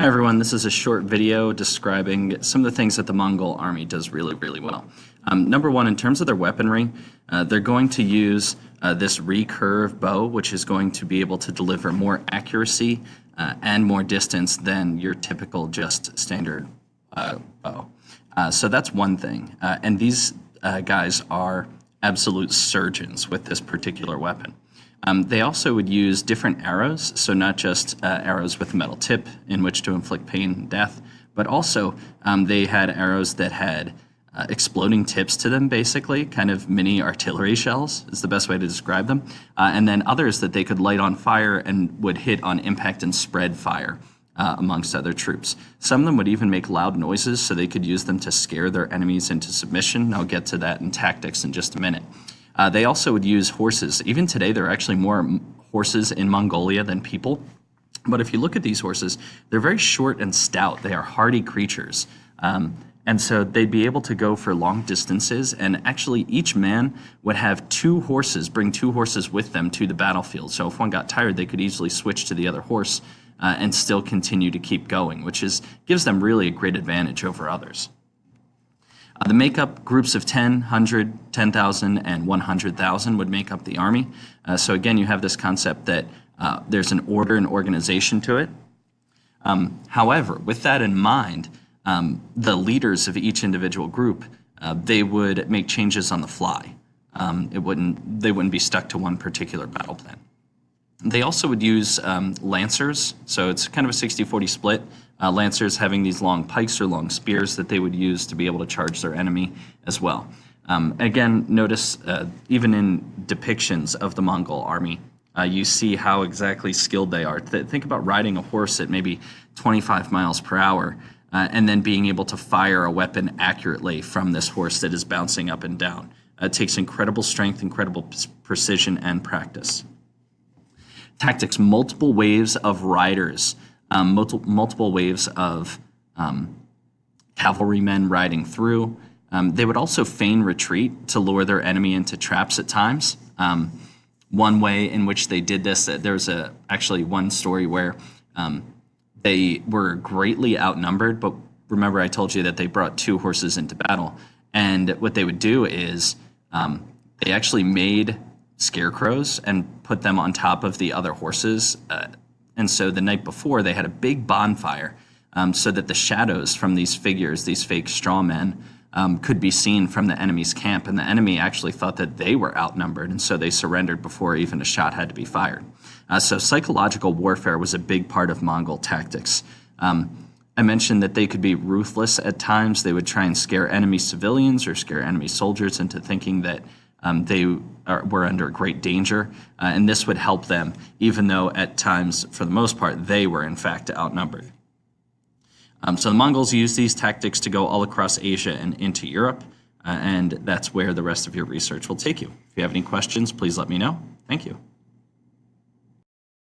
Hi everyone, this is a short video describing some of the things that the Mongol Army does really, really well. Number one, in terms of their weaponry, they're going to use this recurve bow, which is going to be able to deliver more accuracy and more distance than your typical just standard bow. So that's one thing. And these guys are absolute surgeons with this particular weapon. They also would use different arrows, so not just arrows with a metal tip in which to inflict pain and death, but also they had arrows that had exploding tips to them, basically, kind of mini artillery shells is the best way to describe them, and then others that they could light on fire and would hit on impact and spread fire amongst other troops. Some of them would even make loud noises, so they could use them to scare their enemies into submission. I'll get to that in tactics in just a minute. They also would use horses. Even today, there are actually more horses in Mongolia than people. But if you look at these horses, they're very short and stout. They are hardy creatures. And so they'd be able to go for long distances. And actually, each man would have bring two horses with them to the battlefield. So if one got tired, they could easily switch to the other horse and still continue to keep going, which gives them really a great advantage over others. The makeup, groups of 10, 100, 10,000, and 100,000 would make up the army. So again, you have this concept that there's an order and organization to it. However, with that in mind, the leaders of each individual group, they would make changes on the fly. They wouldn't be stuck to one particular battle plan. They also would use lancers, so it's kind of a 60-40 split. Lancers having these long pikes or long spears that they would use to be able to charge their enemy as well. Again, notice even in depictions of the Mongol army, you see how exactly skilled they are. Think about riding a horse at maybe 25 miles per hour and then being able to fire a weapon accurately from this horse that is bouncing up and down. It takes incredible strength, incredible precision, and practice. Tactics, multiple waves of riders, multiple waves of cavalrymen riding through. They would also feign retreat to lure their enemy into traps at times. One way in which they did this, there's actually one story where they were greatly outnumbered, but remember I told you that they brought two horses into battle. And what they would do is they actually made scarecrows and put them on top of the other horses. And so the night before, they had a big bonfire so that the shadows from these figures, these fake straw men, could be seen from the enemy's camp. And the enemy actually thought that they were outnumbered, and so they surrendered before even a shot had to be fired. So psychological warfare was a big part of Mongol tactics. I mentioned that they could be ruthless at times. They would try and scare enemy civilians or scare enemy soldiers into thinking that they were under great danger, and this would help them, even though at times, for the most part, they were in fact outnumbered. So the Mongols used these tactics to go all across Asia and into Europe, and that's where the rest of your research will take you. If you have any questions, please let me know. Thank you.